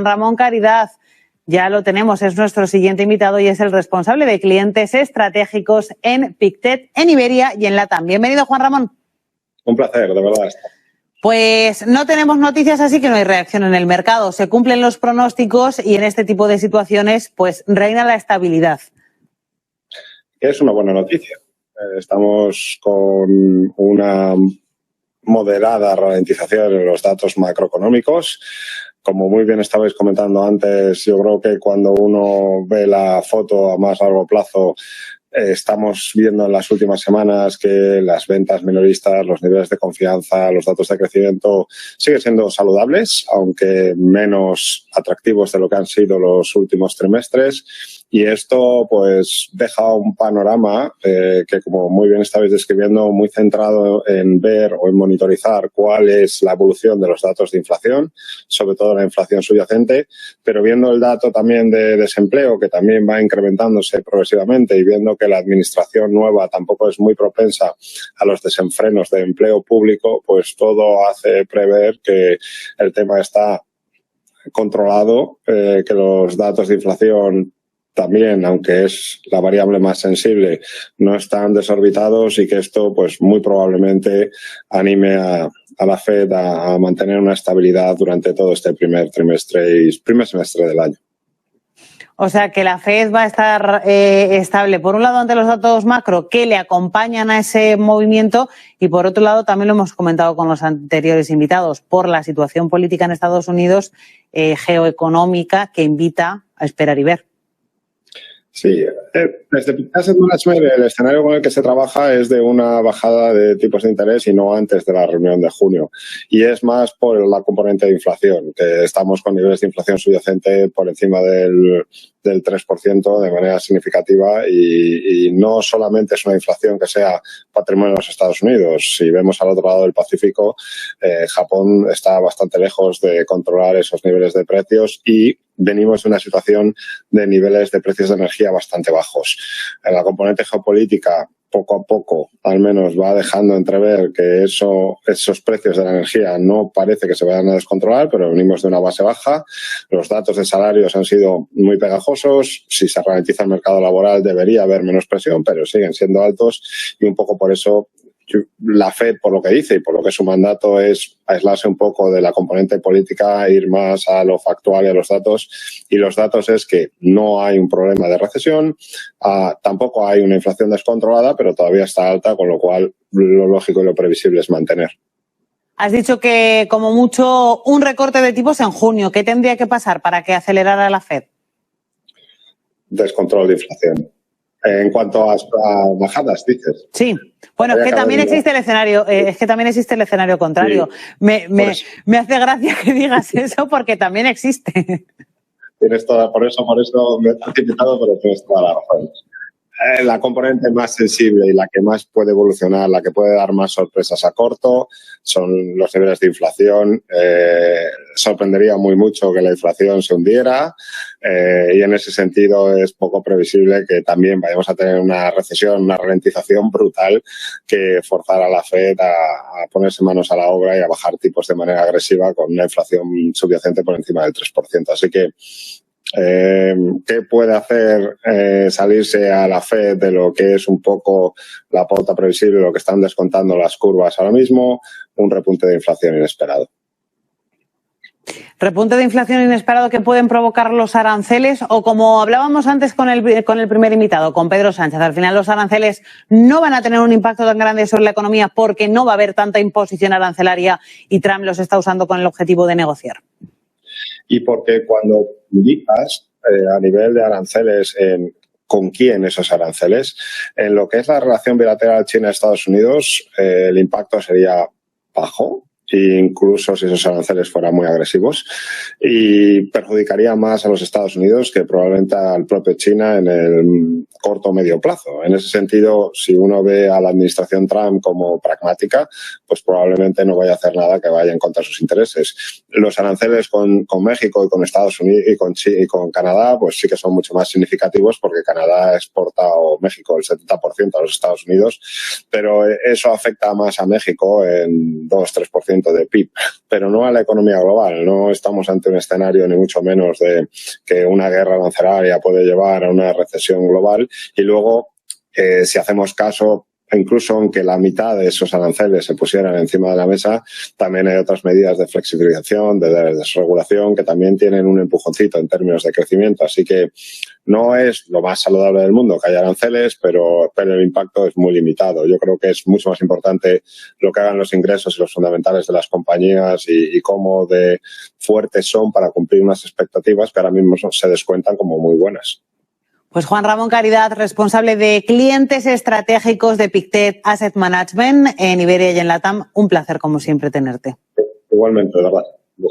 Ramón Caridad, ya lo tenemos, es nuestro siguiente invitado y es el responsable de clientes estratégicos en Pictet, en Iberia y en LATAM. Bienvenido, Juan Ramón. Un placer, de verdad. Pues no tenemos noticias, así que no hay reacción en el mercado. Se cumplen los pronósticos y en este tipo de situaciones pues reina la estabilidad. Es una buena noticia. Estamos con una moderada ralentización en los datos macroeconómicos. Como muy bien estabais comentando antes, yo creo que cuando uno ve la foto a más largo plazo, estamos viendo en las últimas semanas que las ventas minoristas, los niveles de confianza, los datos de crecimiento siguen siendo saludables, aunque menos atractivos de lo que han sido los últimos trimestres. Y esto pues deja un panorama que, como muy bien estabais describiendo, muy centrado en ver o en monitorizar cuál es la evolución de los datos de inflación, sobre todo la inflación subyacente, pero viendo el dato también de desempleo, que también va incrementándose progresivamente, y viendo que la administración nueva tampoco es muy propensa a los desenfrenos de empleo público, pues todo hace prever que el tema está controlado, que los datos de inflación también, aunque es la variable más sensible, no están desorbitados y que esto pues muy probablemente anime a la Fed a mantener una estabilidad durante todo este primer semestre del año. O sea que la Fed va a estar estable, por un lado, ante los datos macro que le acompañan a ese movimiento y, por otro lado, también lo hemos comentado con los anteriores invitados, por la situación política en Estados Unidos, geoeconómica, que invita a esperar y ver. Sí, desde Pictet Asset Management el escenario con el que se trabaja es de una bajada de tipos de interés y no antes de la reunión de junio. Y es más por la componente de inflación, que estamos con niveles de inflación subyacente por encima del 3% de manera significativa y no solamente es una inflación que sea patrimonio de los Estados Unidos. Si vemos al otro lado del Pacífico, Japón está bastante lejos de controlar esos niveles de precios y venimos de una situación de niveles de precios de energía bastante bajos. En la componente geopolítica, poco a poco, al menos va dejando entrever que esos precios de la energía no parece que se vayan a descontrolar, pero venimos de una base baja. Los datos de salarios han sido muy pegajosos. Si se ralentiza el mercado laboral debería haber menos presión, pero siguen siendo altos y un poco por eso la Fed, por lo que dice y por lo que su mandato es aislarse un poco de la componente política, ir más a lo factual y a los datos. Y los datos es que no hay un problema de recesión, tampoco hay una inflación descontrolada, pero todavía está alta, con lo cual lo lógico y lo previsible es mantener. Has dicho que como mucho un recorte de tipos en junio. ¿Qué tendría que pasar para que acelerara la Fed? Descontrol de inflación. En cuanto a bajadas, dices. Sí. Bueno, es que también existe el escenario, contrario. Sí, me hace gracia que digas eso porque también existe. Tienes toda, por eso me he anticipado, pero tienes toda la razón. La componente más sensible y la que más puede evolucionar, la que puede dar más sorpresas a corto, son los niveles de inflación. Sorprendería muy mucho que la inflación se hundiera y en ese sentido es poco previsible que también vayamos a tener una recesión, una ralentización brutal que forzara a la Fed a ponerse manos a la obra y a bajar tipos de manera agresiva con una inflación subyacente por encima del 3%. Así que ¿qué puede hacer salirse a la Fed de lo que es un poco la pauta previsible, lo que están descontando las curvas ahora mismo? Un repunte de inflación inesperado. ¿Repunte de inflación inesperado que pueden provocar los aranceles? O como hablábamos antes con el primer invitado, con Pedro Sánchez, al final los aranceles no van a tener un impacto tan grande sobre la economía porque no va a haber tanta imposición arancelaria y Trump los está usando con el objetivo de negociar. Y porque cuando indicas a nivel de aranceles con quién esos aranceles, en lo que es la relación bilateral China-Estados Unidos, el impacto sería bajo, incluso si esos aranceles fueran muy agresivos, y perjudicaría más a los Estados Unidos que probablemente al propio China en el corto o medio plazo. En ese sentido, si uno ve a la administración Trump como pragmática, pues probablemente no vaya a hacer nada que vaya en contra de sus intereses. Los aranceles con México y con Estados Unidos y con Canadá, pues sí que son mucho más significativos porque Canadá exporta, o México, el 70% a los Estados Unidos, pero eso afecta más a México en 2-3% 0,5% de PIB, pero no a la economía global. No estamos ante un escenario ni mucho menos de que una guerra arancelaria puede llevar a una recesión global y luego, si hacemos caso, incluso aunque la mitad de esos aranceles se pusieran encima de la mesa, también hay otras medidas de flexibilización, de desregulación, que también tienen un empujoncito en términos de crecimiento. Así que no es lo más saludable del mundo que haya aranceles, pero el impacto es muy limitado. Yo creo que es mucho más importante lo que hagan los ingresos y los fundamentales de las compañías y cómo de fuertes son para cumplir unas expectativas que ahora mismo se descuentan como muy buenas. Pues Juan Ramón Caridad, responsable de clientes estratégicos de Pictet Asset Management en Iberia y en LATAM. Un placer, como siempre, tenerte. Igualmente, de verdad.